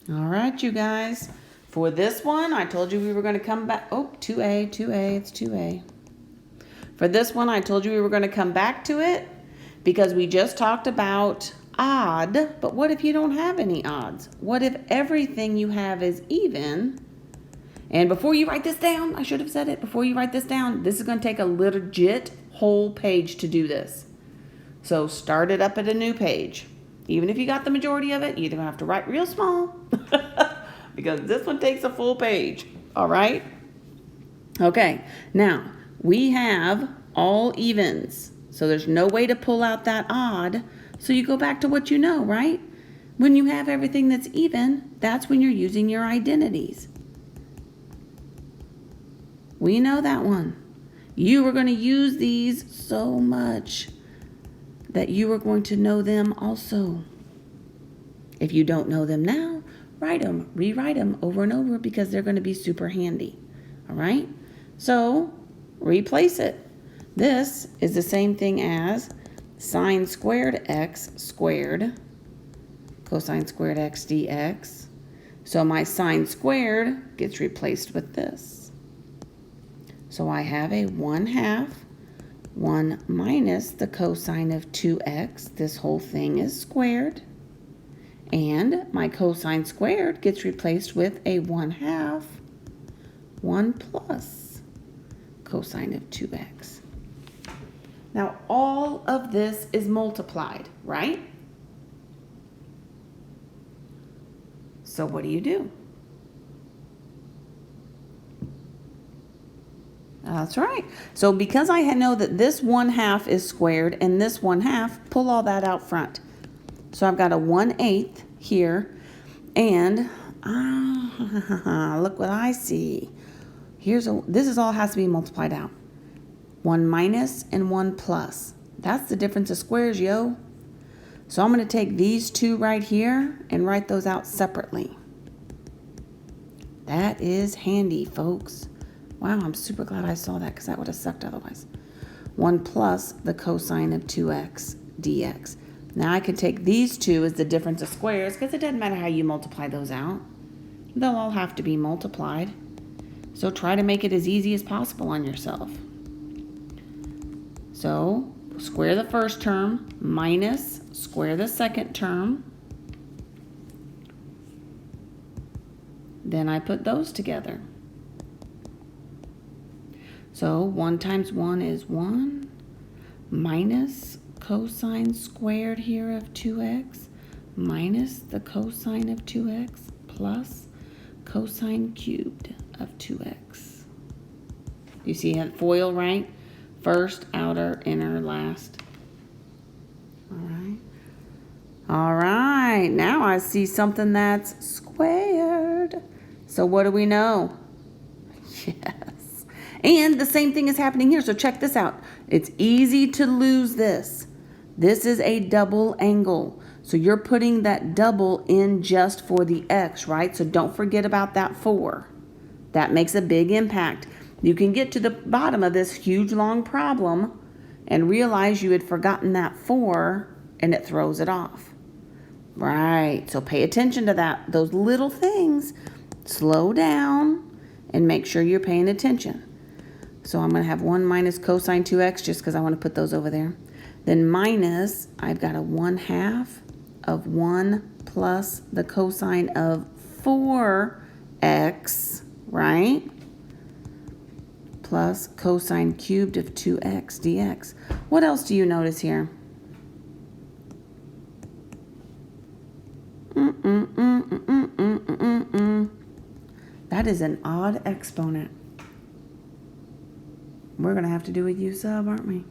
All right, you guys. For this one, I told you we were going to come back. Oh, 2A, it's 2A. For this one, I told you we were going to come back to it because we just talked about odd. But what if you don't have any odds? What if everything you have is even? And before you write this down, I should have said it. Before you write this down, this is going to take a legit whole page to do this. So start it up at a new page. Even if you got the majority of it, you're going to have to write real small because this one takes a full page. All right? Okay, now we have all evens. So there's no way to pull out that odd. So you go back to what you know, right? When you have everything that's even, that's when you're using your identities. We know that one. You are going to use these so much that you are going to know them also. If you don't know them now, write them, rewrite them over and over because they're going to be super handy. All right? So, replace it. This is the same thing as sine squared x squared, cosine squared x dx. So my sine squared gets replaced with this. So I have a 1/2, 1 minus the cosine of 2x. This whole thing is squared. And my cosine squared gets replaced with a 1/2, 1 plus cosine of 2x. Now all of this is multiplied, right? So what do? That's right. So because I know that this 1/2 is squared and this 1/2, pull all that out front. So I've got a 1/8 here, and look what I see. This is all has to be multiplied out. 1 minus and 1 plus. That's the difference of squares, yo. So I'm going to take these two right here and write those out separately. That is handy, folks. Wow, I'm super glad I saw that because that would have sucked otherwise. 1 plus the cosine of 2x dx. Now I can take these two as the difference of squares because it doesn't matter how you multiply those out. They'll all have to be multiplied. So try to make it as easy as possible on yourself. So square the first term minus square the second term. Then I put those together. So 1 times 1 is 1 minus cosine squared here of 2x minus the cosine of 2x plus cosine cubed of 2x. You see that FOIL, right? First, outer, inner, last. All right. All right. Now I see something that's squared. So what do we know? Yes. And the same thing is happening here. So check this out. It's easy to lose this. This is a double angle. So you're putting that double in just for the x, right? So don't forget about that 4. That makes a big impact. You can get to the bottom of this huge long problem and realize you had forgotten that 4 and it throws it off. Right, so pay attention to that. Those little things. Slow down and make sure you're paying attention. So I'm going to have 1 minus cosine 2x just because I want to put those over there. Then minus, I've got a 1/2 of 1 plus the cosine of 4x, right? Plus cosine cubed of 2x dx. What else do you notice here? That is an odd exponent. We're going to have to do a U sub, aren't we?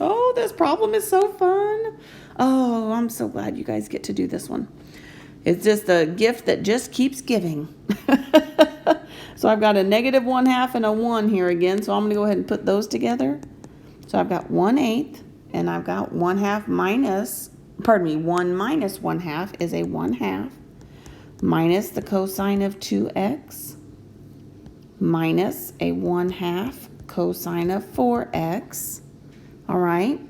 Oh, this problem is so fun. Oh, I'm so glad you guys get to do this one. It's just a gift that just keeps giving. So I've got a negative 1/2 and a 1 here again. So I'm going to go ahead and put those together. So I've got 1/8 and I've got 1/2 minus, 1 minus 1/2 is a 1/2 minus the cosine of 2x minus a 1/2 cosine of 4x. All right.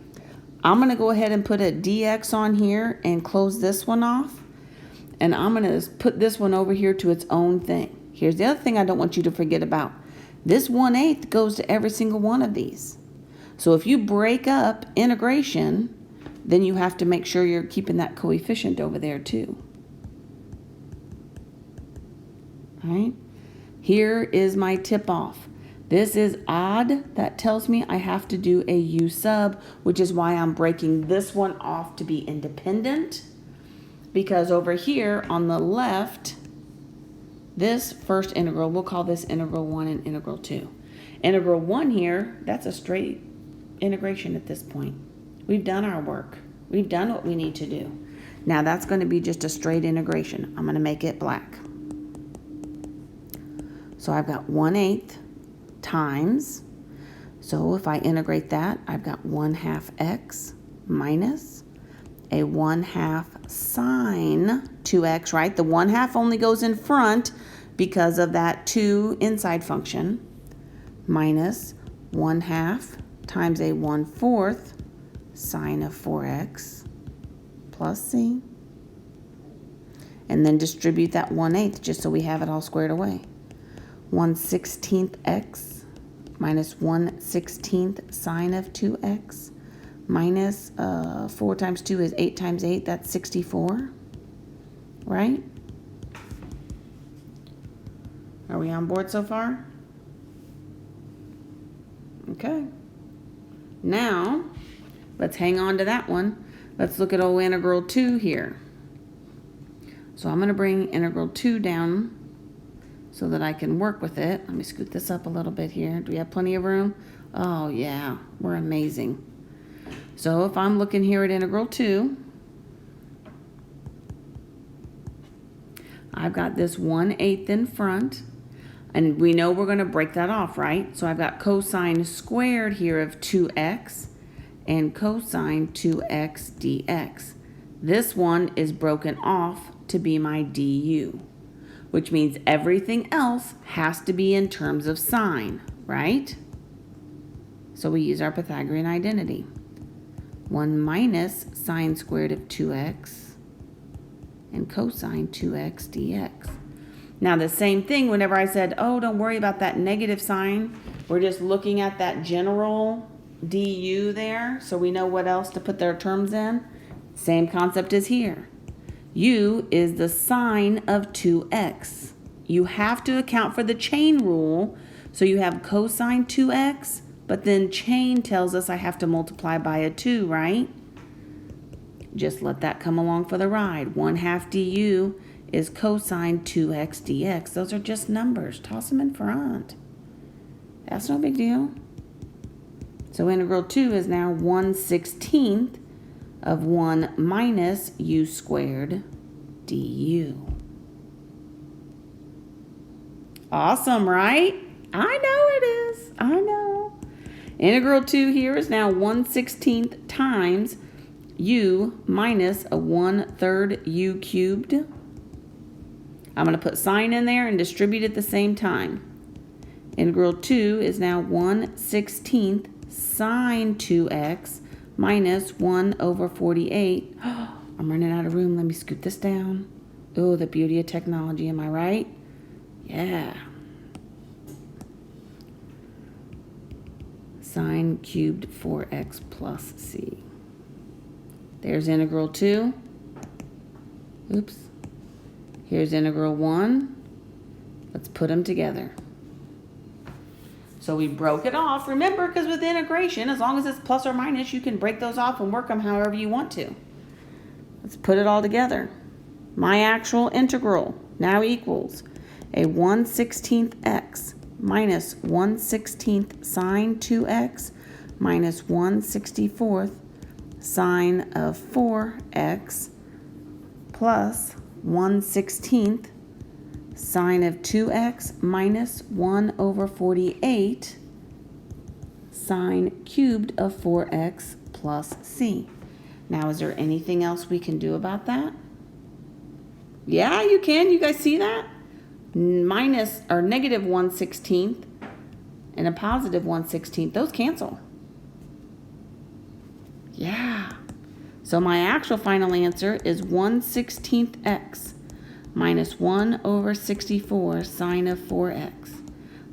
I'm going to go ahead and put a dx on here and close this one off. and I'm going to put this one over here to its own thing. Here's the other thing I don't want you to forget about. This 1/8 goes to every single one of these. So if you break up integration, then you have to make sure you're keeping that coefficient over there too. All right? Here is my tip off. This is odd. That tells me I have to do a U sub, which is why I'm breaking this one off to be independent. Because over here on the left, this first integral, we'll call this integral 1 and integral 2. Integral 1 here, that's a straight integration at this point. We've done our work. We've done what we need to do. Now that's going to be just a straight integration. I'm going to make it black. So I've got 1/8 times. So if I integrate that, I've got 1/2 x minus a 1/2 sine 2x, right? The 1/2 only goes in front because of that 2 inside function, minus 1/2 times a 1/4 sine of 4x plus c. And then distribute that 1/8 just so we have it all squared away. 1/16 x minus 1/16 sine of 2x minus 4 times 2 is 8 times 8, that's 64, right? Are we on board so far? Okay. Now, let's hang on to that one. Let's look at old integral 2 here. So I'm going to bring integral 2 down so that I can work with it. Let me scoot this up a little bit here. Do we have plenty of room? Oh yeah, we're amazing. So if I'm looking here at integral 2, I've got this 1/8 in front, and we know we're going to break that off, right? So I've got cosine squared here of 2x and cosine 2x dx. This one is broken off to be my du, which means everything else has to be in terms of sine, right? So we use our Pythagorean identity. 1 minus sine squared of 2x and cosine 2x dx. Now the same thing whenever I said, oh, don't worry about that negative sign. We're just looking at that general du there so we know what else to put their terms in. Same concept as here. U is the sine of 2x. You have to account for the chain rule. So you have cosine 2x, but then chain tells us I have to multiply by a 2, right? Just let that come along for the ride. 1/2 du is cosine 2x dx. Those are just numbers. Toss them in front. That's no big deal. So integral 2 is now 1/16 of 1 minus u squared du. Awesome, right? I know it is. I know. Integral 2 here is now 1/16 times u minus a 1/3 u cubed. I'm going to put sine in there and distribute at the same time. Integral 2 is now 1/16 sine 2x minus 1/48. I'm running out of room. Let me scoot this down. Oh, the beauty of technology. Am I right? Yeah. Sine cubed 4x plus c. There's integral 2. Oops. Here's integral 1. Let's put them together. So we broke it off. Remember, because with integration, as long as it's plus or minus, you can break those off and work them however you want to. Let's put it all together. My actual integral now equals a 1/16 x minus 1/16 sine 2x minus 1/64 sine of 4x plus 1/16 sine of 2x minus 1/48 sine cubed of 4x plus c. Now, is there anything else we can do about that? Yeah, you can. You guys see that? Minus or negative 1/16 and a positive 1/16. Those cancel. Yeah. So my actual final answer is 1/16 x minus 1 over 64 sine of 4x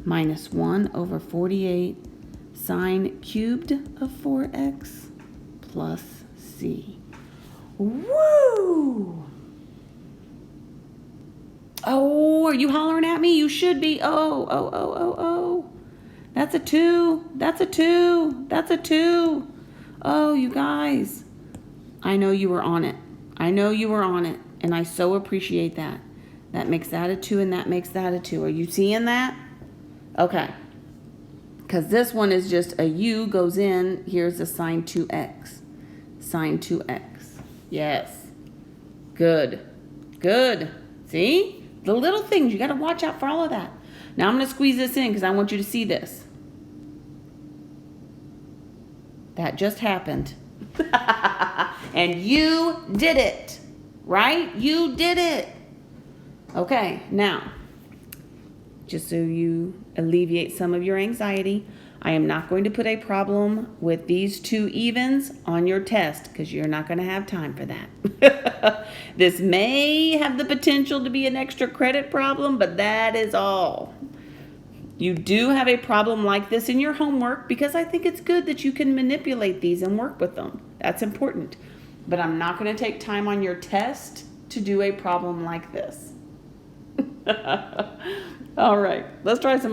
minus 1 over 48 sine cubed of 4x plus c. Woo! Oh, are you hollering at me? You should be. Oh. That's a 2. That's a 2. That's a 2. Oh, you guys. I know you were on it. I know you were on it. And I so appreciate that. That makes that a 2 and that makes that a 2. Are you seeing that? Okay. Because this one is just a u goes in. Here's a sine 2x. Sine 2x. Yes. Good. Good. See? The little things. You got to watch out for all of that. Now I'm going to squeeze this in because I want you to see this. That just happened. And you did it. Right? You did it. Okay. Now, just so you alleviate some of your anxiety, I am not going to put a problem with these two evens on your test because you're not going to have time for that. This may have the potential to be an extra credit problem, but that is all. You do have a problem like this in your homework because I think it's good that you can manipulate these and work with them. That's important. But I'm not going to take time on your test to do a problem like this. All right, let's try some other.